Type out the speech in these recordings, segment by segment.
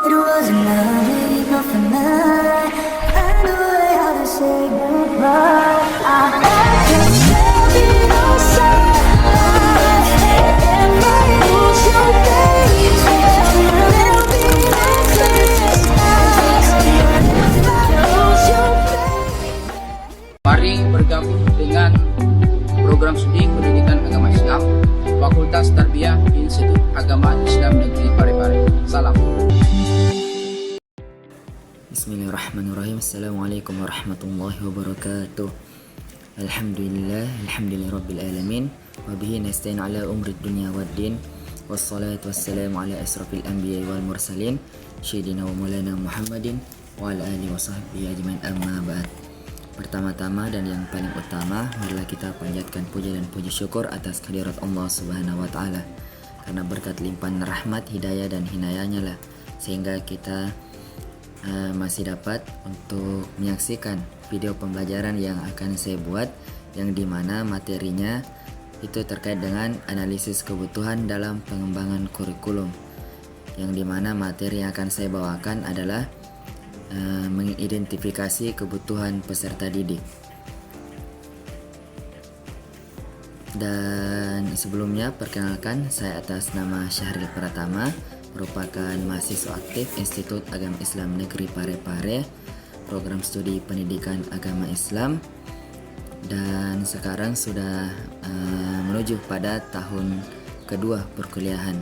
It wasn't nothing, nothing that I knew how to say goodbye. I can stand it all side, and I lose your face. There'll be endless nights if I lose your face. Mari bergabung dengan program studi pendidikan agama Islam Fakultas Tarbiyah Institut Agama Islam Negeri Parepare. Salam. Bismillahirrahmanirrahim. Assalamualaikum warahmatullahi wabarakatuh. Alhamdulillahirabbil alamin wa bihi nasta'in ala umrid dunya waddin. Wassalatu wassalamu ala asrafil anbiya'i wal mursalin sayyidina wa maulana Muhammadin wa ala alihi wa sahbihi ajmain, amma ba'd. Pertama-tama dan yang paling utama, marilah kita panjatkan puja dan puji syukur atas kehadirat Allah Subhanahu wa taala. Karena berkat limpahan rahmat, hidayah dan hinayahnya lah sehingga kita masih dapat untuk menyaksikan video pembelajaran yang akan saya buat, yang dimana materinya itu terkait dengan analisis kebutuhan dalam pengembangan kurikulum, yang dimana materi yang akan saya bawakan adalah mengidentifikasi kebutuhan peserta didik. Dan sebelumnya perkenalkan, saya atas nama Syahril Pratama, merupakan mahasiswa aktif Institut Agama Islam Negeri Parepare, program studi pendidikan agama Islam, dan sekarang sudah menuju pada tahun kedua perkuliahan.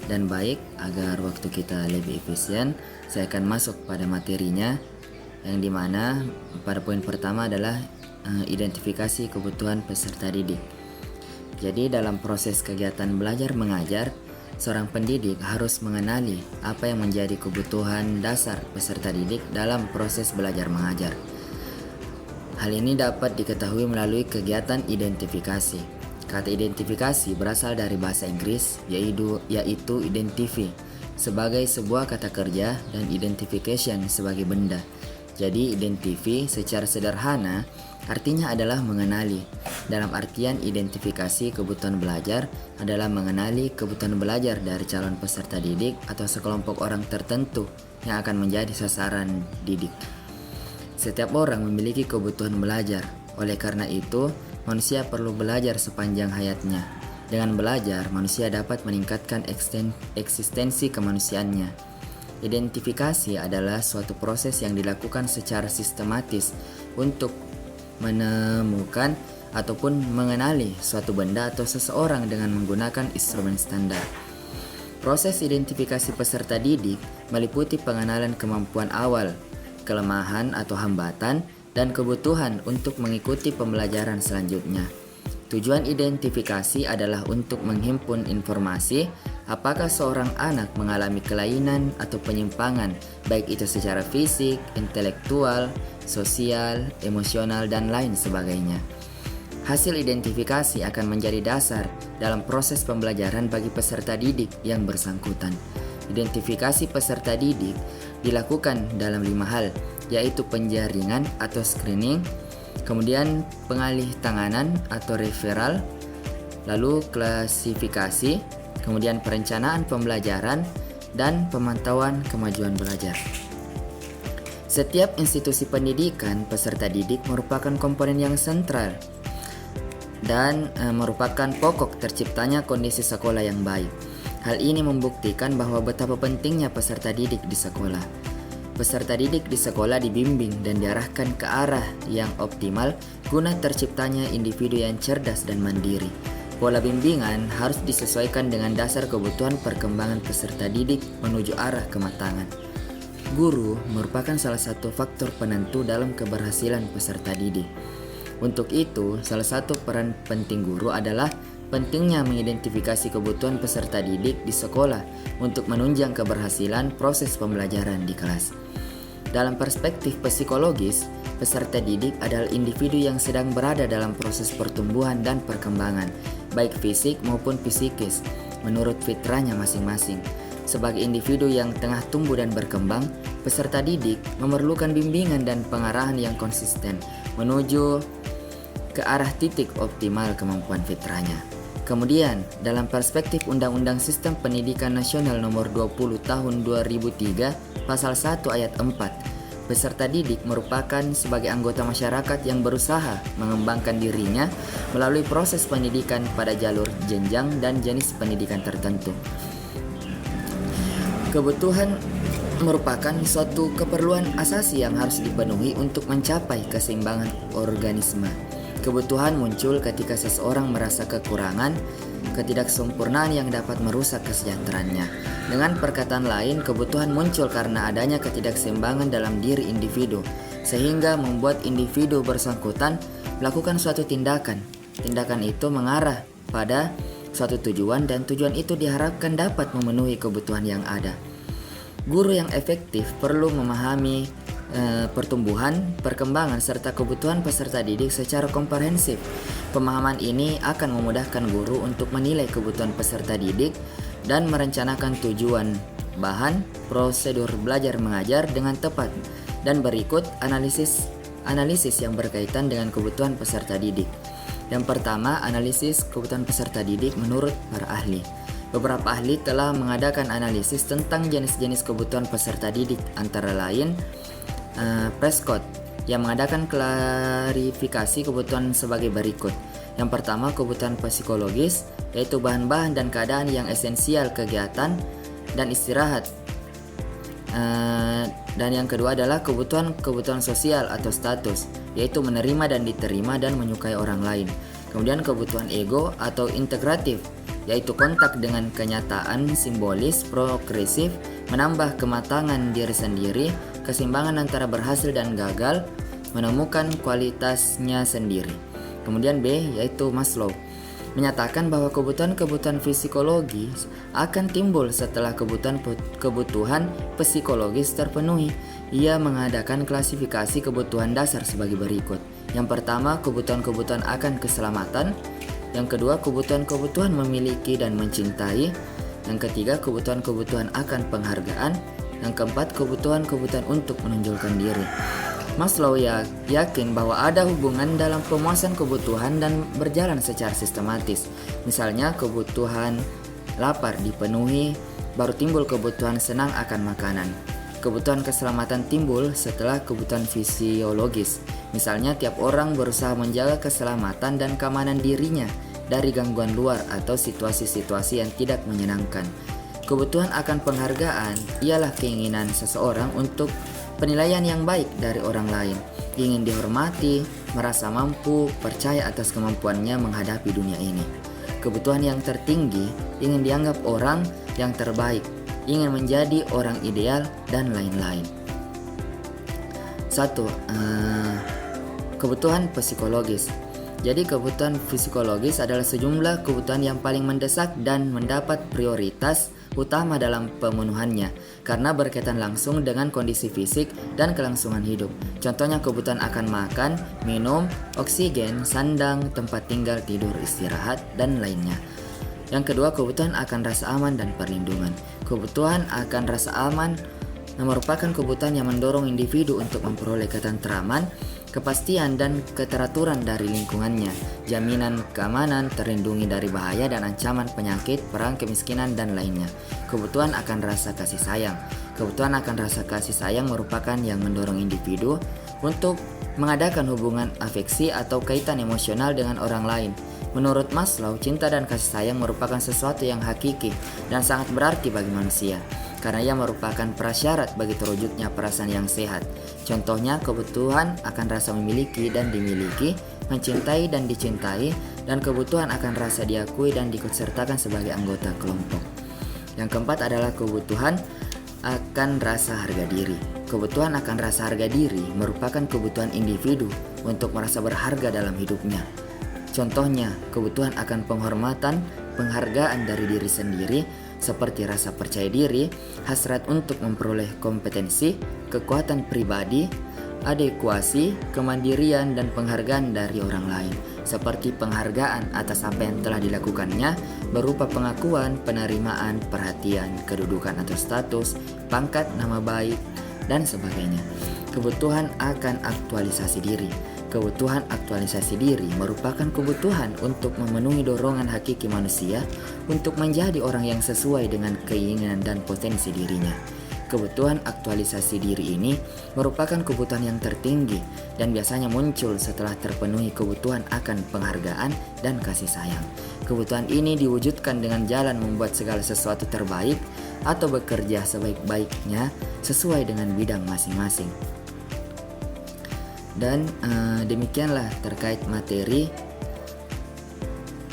Dan baik, agar waktu kita lebih efisien, saya akan masuk pada materinya, yang dimana pada poin pertama adalah identifikasi kebutuhan peserta didik. Jadi dalam proses kegiatan belajar mengajar, seorang pendidik harus mengenali apa yang menjadi kebutuhan dasar peserta didik dalam proses belajar mengajar. Hal ini dapat diketahui melalui kegiatan identifikasi. Kata identifikasi berasal dari bahasa Inggris, yaitu identify sebagai sebuah kata kerja dan identification sebagai benda. Jadi identify secara sederhana artinya adalah mengenali. Dalam artian identifikasi kebutuhan belajar adalah mengenali kebutuhan belajar dari calon peserta didik atau sekelompok orang tertentu yang akan menjadi sasaran didik. Setiap orang memiliki kebutuhan belajar. Oleh karena itu, manusia perlu belajar sepanjang hayatnya. Dengan belajar, manusia dapat meningkatkan eksistensi kemanusiaannya. Identifikasi adalah suatu proses yang dilakukan secara sistematis untuk menemukan ataupun mengenali suatu benda atau seseorang dengan menggunakan instrumen standar. Proses identifikasi peserta didik meliputi pengenalan kemampuan awal, kelemahan atau hambatan, dan kebutuhan untuk mengikuti pembelajaran selanjutnya. Tujuan identifikasi adalah untuk menghimpun informasi apakah seorang anak mengalami kelainan atau penyimpangan, baik itu secara fisik, intelektual, sosial, emosional, dan lain sebagainya. Hasil identifikasi akan menjadi dasar dalam proses pembelajaran bagi peserta didik yang bersangkutan. Identifikasi peserta didik dilakukan dalam 5 hal, yaitu penjaringan atau screening, kemudian pengalih tanganan atau referral, lalu klasifikasi, kemudian perencanaan pembelajaran, dan pemantauan kemajuan belajar. Setiap institusi pendidikan, peserta didik merupakan komponen yang sentral dan merupakan pokok terciptanya kondisi sekolah yang baik. Hal ini membuktikan bahwa betapa pentingnya peserta didik di sekolah. Peserta didik di sekolah dibimbing dan diarahkan ke arah yang optimal guna terciptanya individu yang cerdas dan mandiri. Pola bimbingan harus disesuaikan dengan dasar kebutuhan perkembangan peserta didik menuju arah kematangan. Guru merupakan salah satu faktor penentu dalam keberhasilan peserta didik. Untuk itu, salah satu peran penting guru adalah pentingnya mengidentifikasi kebutuhan peserta didik di sekolah untuk menunjang keberhasilan proses pembelajaran di kelas. Dalam perspektif psikologis, peserta didik adalah individu yang sedang berada dalam proses pertumbuhan dan perkembangan, baik fisik maupun psikis, menurut fitrahnya masing-masing. Sebagai individu yang tengah tumbuh dan berkembang, peserta didik memerlukan bimbingan dan pengarahan yang konsisten menuju ke arah titik optimal kemampuan fitrahnya. Kemudian, dalam perspektif Undang-Undang Sistem Pendidikan Nasional Nomor 20 Tahun 2003, Pasal 1 Ayat 4, peserta didik merupakan sebagai anggota masyarakat yang berusaha mengembangkan dirinya melalui proses pendidikan pada jalur jenjang dan jenis pendidikan tertentu. Kebutuhan merupakan suatu keperluan asasi yang harus dipenuhi untuk mencapai keseimbangan organisme. Kebutuhan muncul ketika seseorang merasa kekurangan, ketidaksempurnaan yang dapat merusak kesejahteraannya. Dengan perkataan lain, kebutuhan muncul karena adanya ketidakseimbangan dalam diri individu, sehingga membuat individu bersangkutan melakukan suatu tindakan. Tindakan itu mengarah pada suatu tujuan dan tujuan itu diharapkan dapat memenuhi kebutuhan yang ada. Guru yang efektif perlu memahami pertumbuhan, perkembangan, serta kebutuhan peserta didik secara komprehensif. Pemahaman ini akan memudahkan guru untuk menilai kebutuhan peserta didik dan merencanakan tujuan, bahan, prosedur belajar mengajar dengan tepat. Dan berikut analisis yang berkaitan dengan kebutuhan peserta didik. Yang pertama, analisis kebutuhan peserta didik menurut para ahli. Beberapa ahli telah mengadakan analisis tentang jenis-jenis kebutuhan peserta didik, antara lain Prescott yang mengadakan klarifikasi kebutuhan sebagai berikut. Yang pertama, kebutuhan psikologis, yaitu bahan-bahan dan keadaan yang esensial kegiatan dan istirahat. Dan yang kedua adalah kebutuhan sosial atau status, yaitu menerima dan diterima dan menyukai orang lain. Kemudian kebutuhan ego atau integratif, yaitu kontak dengan kenyataan simbolis, progresif, menambah kematangan diri sendiri, keseimbangan antara berhasil dan gagal, menemukan kualitasnya sendiri. Kemudian B, yaitu Maslow, menyatakan bahwa kebutuhan psikologis akan timbul setelah kebutuhan psikologis terpenuhi. Ia mengadakan klasifikasi kebutuhan dasar sebagai berikut. Yang pertama, kebutuhan akan keselamatan. Yang kedua, kebutuhan memiliki dan mencintai. Yang ketiga, kebutuhan akan penghargaan. Yang keempat, kebutuhan untuk menonjolkan diri. Maslow yakin bahwa ada hubungan dalam pemuasan kebutuhan dan berjalan secara sistematis. Misalnya, kebutuhan lapar dipenuhi, baru timbul kebutuhan senang akan makanan. Kebutuhan keselamatan timbul setelah kebutuhan fisiologis. Misalnya, tiap orang berusaha menjaga keselamatan dan keamanan dirinya dari gangguan luar atau situasi-situasi yang tidak menyenangkan. Kebutuhan akan penghargaan ialah keinginan seseorang untuk penilaian yang baik dari orang lain, ingin dihormati, merasa mampu, percaya atas kemampuannya menghadapi dunia ini. Kebutuhan yang tertinggi ingin dianggap orang yang terbaik, ingin menjadi orang ideal, dan lain-lain. 1. Kebutuhan psikologis. Jadi kebutuhan psikologis adalah sejumlah kebutuhan yang paling mendesak dan mendapat prioritas utama dalam pemenuhannya karena berkaitan langsung dengan kondisi fisik dan kelangsungan hidup. Contohnya kebutuhan akan makan, minum, oksigen, sandang, tempat tinggal, tidur, istirahat, dan lainnya. Yang kedua, kebutuhan akan rasa aman dan perlindungan. Kebutuhan akan rasa aman merupakan kebutuhan yang mendorong individu untuk memperoleh ketentraman, kepastian dan keteraturan dari lingkungannya, jaminan keamanan, terlindungi dari bahaya dan ancaman penyakit, perang, kemiskinan, dan lainnya. Kebutuhan akan rasa kasih sayang. Kebutuhan akan rasa kasih sayang merupakan yang mendorong individu untuk mengadakan hubungan afeksi atau kaitan emosional dengan orang lain. Menurut Maslow, cinta dan kasih sayang merupakan sesuatu yang hakiki dan sangat berarti bagi manusia, karena ia merupakan prasyarat bagi terwujudnya perasaan yang sehat. Contohnya, kebutuhan akan rasa memiliki dan dimiliki, mencintai dan dicintai, dan kebutuhan akan rasa diakui dan diikutsertakan sebagai anggota kelompok. Yang keempat adalah kebutuhan akan rasa harga diri. Kebutuhan akan rasa harga diri merupakan kebutuhan individu untuk merasa berharga dalam hidupnya. Contohnya, kebutuhan akan penghormatan, penghargaan dari diri sendiri, seperti rasa percaya diri, hasrat untuk memperoleh kompetensi, kekuatan pribadi, adekuasi, kemandirian, dan penghargaan dari orang lain, seperti penghargaan atas apa yang telah dilakukannya, berupa pengakuan, penerimaan, perhatian, kedudukan atau status, pangkat, nama baik, dan sebagainya. Kebutuhan akan aktualisasi diri. Kebutuhan aktualisasi diri merupakan kebutuhan untuk memenuhi dorongan hakiki manusia untuk menjadi orang yang sesuai dengan keinginan dan potensi dirinya. Kebutuhan aktualisasi diri ini merupakan kebutuhan yang tertinggi dan biasanya muncul setelah terpenuhi kebutuhan akan penghargaan dan kasih sayang. Kebutuhan ini diwujudkan dengan jalan membuat segala sesuatu terbaik atau bekerja sebaik-baiknya sesuai dengan bidang masing-masing. Dan demikianlah terkait materi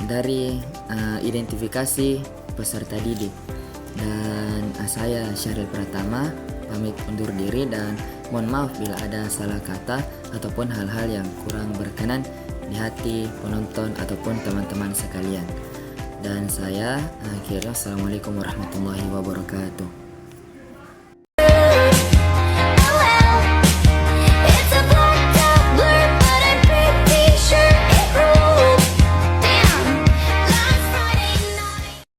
dari identifikasi peserta didik. Dan saya Syahril Pratama pamit undur diri dan mohon maaf bila ada salah kata ataupun hal-hal yang kurang berkenan di hati penonton ataupun teman-teman sekalian. Dan saya akhirnya assalamualaikum warahmatullahi wabarakatuh.